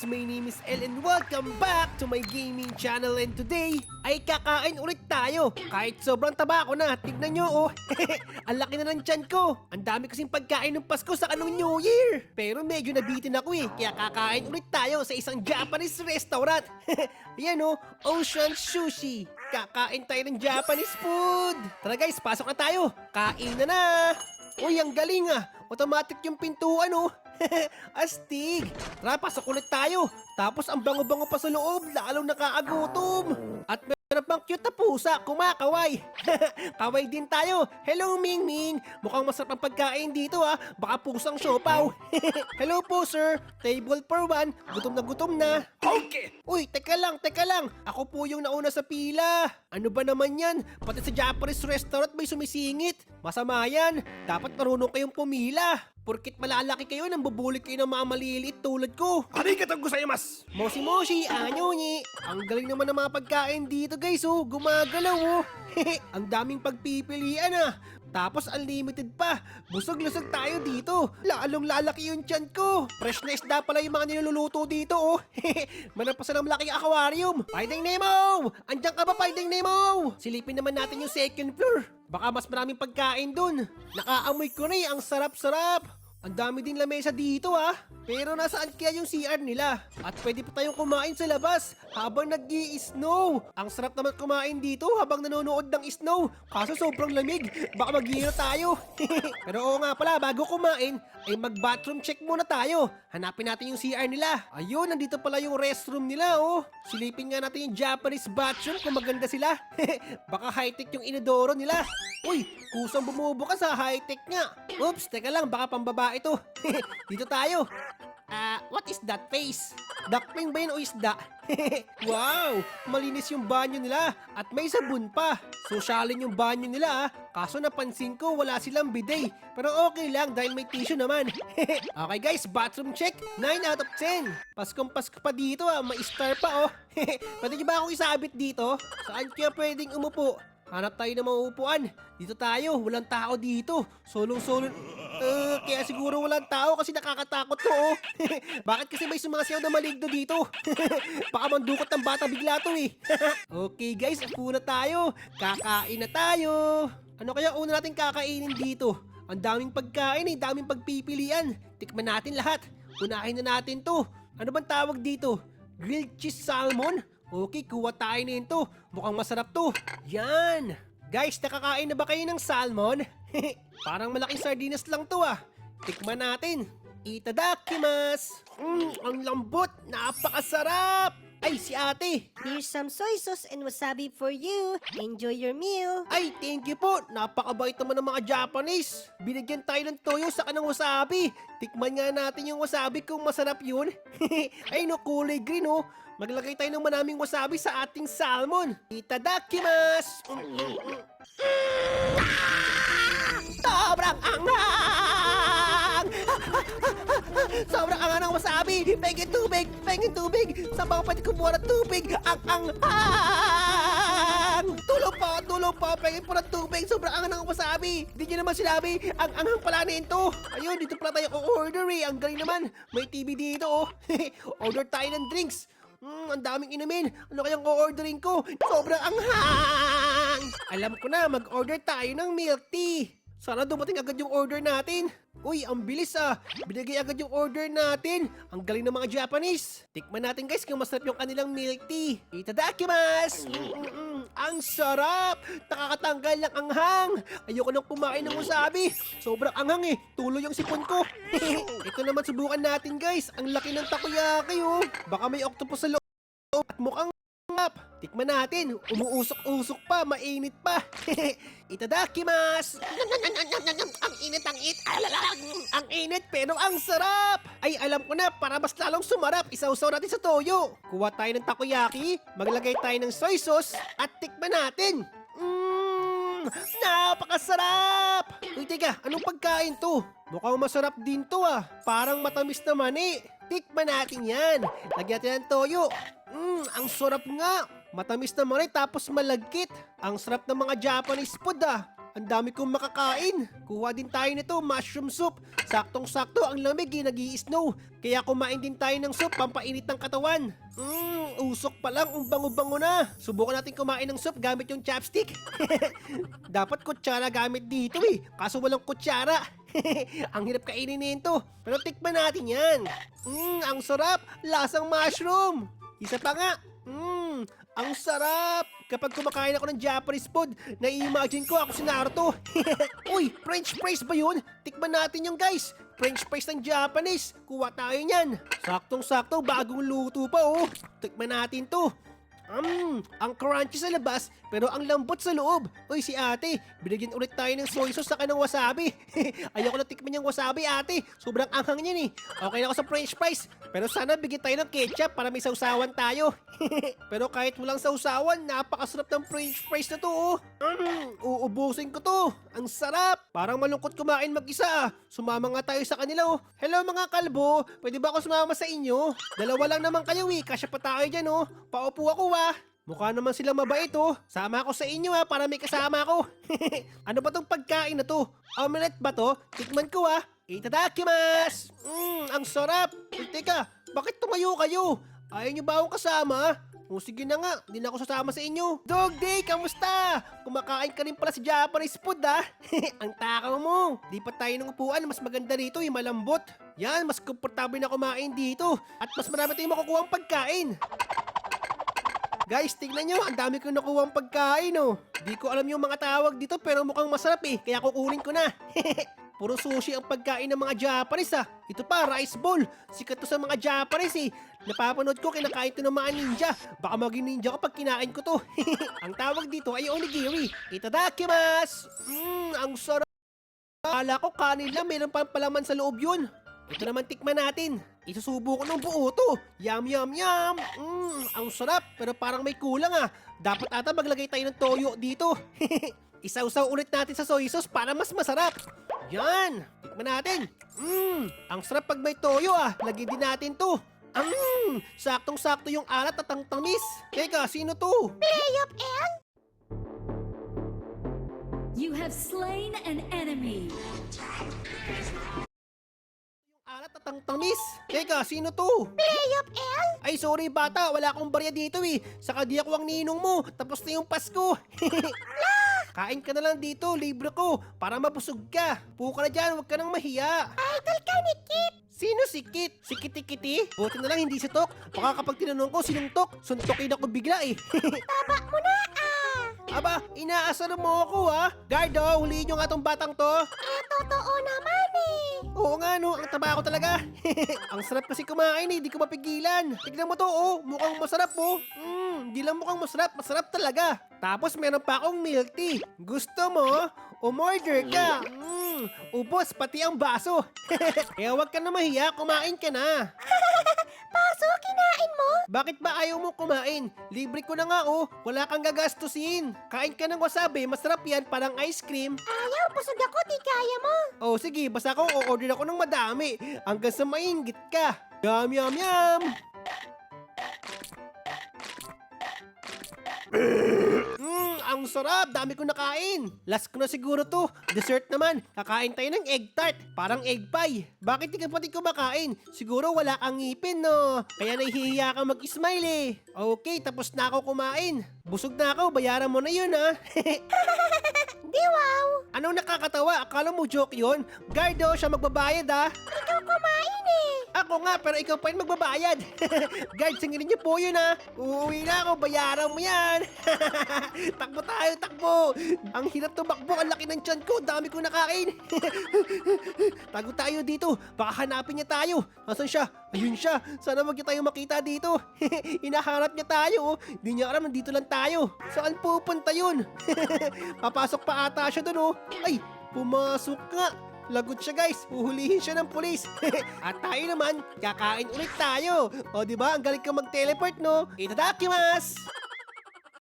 guys, my name is El and welcome back to my gaming channel, and today ay kakain ulit tayo. Kahit sobrang taba ko na, tignan nyo oh. Ang laki na ng tiyan ko. Ang dami kasing pagkain ng Pasko sa kanong New Year. Pero medyo nabitin ako eh, kaya kakain ulit tayo sa isang Japanese restaurant. Ayan oh, Ocean Sushi. Kakain tayo ng Japanese food. Tara guys, pasok na tayo. Kain na. Uy, ang galing ah. Automatic yung pintuan oh. Astig! Tara, pasok ulit tayo. Tapos ang bango-bango pa sa loob, lalong nakakagutom. At meron pang cute na pusa, kumakaway. Kaway din tayo. Hello, Ming Ming. Mukhang masarap ang pagkain dito ah. Baka pusang siopaw. Hello po, sir. Table for one. Gutom na gutom na. Okay! Uy, teka lang. Ako po yung nauna sa pila. Ano ba naman yan? Pati sa Japanese restaurant may sumisingit. Masama yan. Dapat marunong kayong pumila. Porkit malalaki kayo nang bubulit kayo ng mga maliliit tulad ko. Arigatou gozaimasu! Moshi-moshi, anyonyi. Ang galing naman ng mga pagkain dito guys oh. Gumagalaw oh. Ang daming pagpipilian ah. Tapos unlimited pa. Busog-lusog tayo dito. Lalong lalaki yung tiyan ko. Fresh na isda pala yung mga niluluto dito oh. Manap pa sa ng malaking aquarium. Finding Nemo! Andiyan ka ba, Finding Nemo? Silipin naman natin yung second floor. Baka mas maraming pagkain dun. Nakaamoy ko na eh, ang sarap-sarap. Ang dami din lamesa dito ah. Pero nasaan kaya yung CR nila? At pwede pa tayong kumain sa labas habang nag-i-snow. Ang sarap naman kumain dito habang nanonood ng snow. Kaso sobrang lamig. Baka mag-hiro tayo. Pero oo nga pala, bago kumain, ay mag-bathroom check muna tayo. Hanapin natin yung CR nila. Ayun, nandito pala yung restroom nila oh. Silipin nga natin yung Japanese bathroom kung maganda sila. Baka high-tech yung inodoro nila. Uy, kusang bumubukas sa high-tech nga. Oops, teka lang, baka pambabae to. Dito tayo. What is that face? Duckling ba yun o isda? Wow! Malinis yung banyo nila at may sabon pa. Sosyalin yung banyo nila ah. Kaso napansin ko wala silang bidet. Pero okay lang dahil may tissue naman. Okay guys, bathroom check. 9 out of 10. Paskong Pasko pa dito ah. May star pa oh. Pwede nyo ba akong isabit dito? Saan kaya pwedeng umupo? Hanap tayo ng mauupuan. Dito tayo. Walang tao dito. Solong-solong. Kaya siguro walang tao kasi nakakatakot to oh. Bakit kasi may sumasayaw na maligno dito? Baka mandukot ng bata bigla to eh. Okay guys, upo na tayo. Kakain na tayo. Ano kaya una natin kakainin dito? Ang daming pagkain eh, daming pagpipilian. Tikman natin lahat. Unahin na natin to. Ano bang tawag dito? Grilled cheese salmon? Okay, kuha tayo nito. Mukhang masarap to. Yan! Guys, nakakain na ba kayo ng salmon? Parang malaking sardinas lang to ah. Tikman natin. Itadakimasu! Ang lambot! Napakasarap! Ay, si ate! Here's some soy sauce and wasabi for you. Enjoy your meal. Ay, thank you po! Napakabait naman ng mga Japanese! Binigyan tayo ng toyo sa kanang wasabi! Tikman nga natin yung wasabi kung masarap yun. Ay no, kulay green oh! Maglagay tayo ng maraming wasabi sa ating salmon. Itadakimasu! Sobrang anghang! Sobrang anghang ng wasabi! Pengin tubig! Pengin tubig! Saan ba ako pwede kumuha ng tubig? Ang anghang! Tulong po! Pengin po ng tubig! Sobrang anghang ng wasabi! Hindi nyo naman sinabi, ang anghang pala nito! Ayun, dito pala tayo o-order eh! Ang galing naman! May TV dito oh! Order tayo ng drinks! Ang daming inumin. Ano kayang o-orderin ko? Sobrang anghang! Alam ko na, mag-order tayo ng milk tea. Sana dumating agad yung order natin. Uy, ang bilis ah. Binigay agad yung order natin. Ang galing ng mga Japanese. Tikman natin guys kung masarap yung kanilang milk tea. Itadakimasu! Ang sarap! Nakakatanggal ng anghang. Ayoko nang kumain ng wasabi. Sobrang anghang eh. Tulo yung sipon ko. Ito naman subukan natin guys. Ang laki ng takoyaki oh. Baka may octopus sa loob. At mukhang ngap. Tikman natin. Umuusok-usok pa. Mainit pa. Itadakimasu! Ang init. Ang init pero ang sarap! Ay, alam ko na. Para mas lalong sumarap, isawsaw natin sa toyo. Kuha tayo ng takoyaki. Maglagay tayo ng soy sauce. At tikman natin. Napakasarap! Uy, teka. Anong pagkain to? Mukhang masarap din to ah. Parang matamis naman eh. Tikman natin yan. Lagyan natin ng toyo. Ang sarap nga. Matamis naman eh tapos malagkit. Ang sarap ng mga Japanese food ah. Ang dami kong makakain. Kuha din tayo nito, mushroom soup. Saktong-sakto, ang lamig nag-i-snow. Kaya kumain din tayo ng soup, pampainit ng katawan. Usok pa lang, bango-bango na. Subukan natin kumain ng soup gamit yung chopstick. Dapat kutsara gamit dito kaso walang kutsara. Ang hirap kainin nito. Pero tikman natin yan. Ang sarap, lasang mushroom. Isa pa nga. Ang sarap! Kapag kumakain ako ng Japanese food, nai-imagine ko ako si Naruto. Uy, French fries ba yun? Tikman natin yung guys. French fries ng Japanese. Kuha tayo niyan. Saktong-sakto, bagong luto pa Tikman natin to. Ang crunchy sa labas, pero ang lambot sa loob. Uy, si ate, binigyan ulit tayo ng soy sauce saka ng wasabi. Ayoko na tikman yung wasabi, ate. Sobrang anghang niyan Okay na ako sa french fries. Pero sana bigyan tayo ng ketchup para may sausawan tayo. Pero kahit walang sausawan, napakasarap ng french fries na to, uubusin ko to. Ang sarap. Parang malungkot kumain mag-isa. Sumama nga tayo sa kanila Hello mga kalbo, pwede ba ako sumama sa inyo? Dalawa lang naman kayo kasya pa tayo dyan Paupo ako Mukha naman silang mabait Sama ako sa inyo para may kasama ako. Ano ba tong pagkain na to? Omelette ba to? Tikman ko Itadakimasu! Ang sarap! Teka, bakit tumayo kayo? Ayaw nyo ba akong kasama? Sige na nga, hindi na ako sasama sa inyo. Dog Day, kamusta? Kumakain ka rin pala sa Japanese food Ang takaw mo. Lipat tayo ng upuan, mas maganda rito malambot. Yan, mas komportable na kumain dito. At mas marami tayong makukuha ang pagkain. Guys, tignan nyo, ang dami kong nakuha ang pagkain Di ko alam yung mga tawag dito pero mukhang masarap kaya kukunin ko na. Puro sushi ang pagkain ng mga Japanese Ito pa, rice bowl. Sikat to sa mga Japanese Napapanood ko, kinakain to ng mga ninja. Baka maging ninja ko pag kinain ko to. Ang tawag dito ay onigiri. Itadakimasu! Ang sarap. Akala ko kanin lang, meron pang palaman sa loob yun. Ito naman tikman natin. Isusubo ko ng buo to. Yum, yum, yum. Ang sarap, pero parang may kulang Dapat ata maglagay tayo ng toyo dito. Isausaw ulit natin sa soy sauce para mas masarap. Yan, tikman natin. Ang sarap pag may toyo Lagyan din natin to. Saktong-sakto yung alat at ang tamis. Teka, sino to? Play of L? You have slain an enemy. Alat at ang tamis. Teka, sino to? Play of L? Ay, sorry bata, wala akong barya dito Saka di ako ang ninong mo. Tapos na yung Pasko. Kain ka na lang dito, libre ko. Para mabusog ka. Puka na dyan, huwag ka nang mahiya. Idol ka ni Kit. Sino si Kit? Si Kitty-Kitty? Buti na lang hindi si Tok. Baka kapag tinanong ko sinong Tok, suntokin ako bigla Taba mo na Aba, inaasar mo ako Guard huliin nyo nga tong batang to. Totoo naman Oo nga ang taba ko talaga. Ang sarap kasi kumain di ko mapigilan. Tignan mo to mukhang masarap Di lang mukhang masarap, masarap talaga. Tapos meron pa akong milk tea. Gusto mo? Umorder ka. Ubos pati ang baso. Kaya huwag ka na mahiya, kumain ka na. Paso, kinain mo? Bakit ba ayaw mo kumain? Libre ko na nga wala kang gagastusin. Kain ka ng wasabi, masarap yan, parang ice cream. Ayaw, busog ako, di kaya mo. Sige, basta ako o-order ako ng madami. Hanggang sa mainggit ka. Yum, yum, yum! Ang sarap! Dami ko nakain! Last ko na siguro to. Dessert naman. Kakain tayo ng egg tart. Parang egg pie. Bakit di ka pati kumakain? Siguro wala kang ngipin, no? Kaya nahihiya ka mag-smile Okay, tapos na ako kumain. Busog na ako. Bayaran mo na yun, Di wow. Anong nakakatawa? Akala mo joke yun? Guard siya magbabayad Ikaw kumain Ako nga, pero ikaw pa rin magbabayad. Guard, singilin niyo po yun Uuwi na ako, bayaran mo yan. Takbo tayo, takbo. Ang hirap tumakbo, ang laki ng tiyan ko, dami kong nakain. Tago tayo dito, baka hanapin niya tayo. Nasaan siya? Ayun siya, sana wag niya tayo makita dito. Hinahanap niya tayo Di niya alam, nandito lang tayo. Saan pupunta yun? Papasok pa ata siya dun Ay, pumasok nga. Lagot siya guys, uhulihin siya ng pulis. At tayo naman, kakain ulit tayo. Di ba? Ang galing ka mag-teleport, no? Itadakimasu!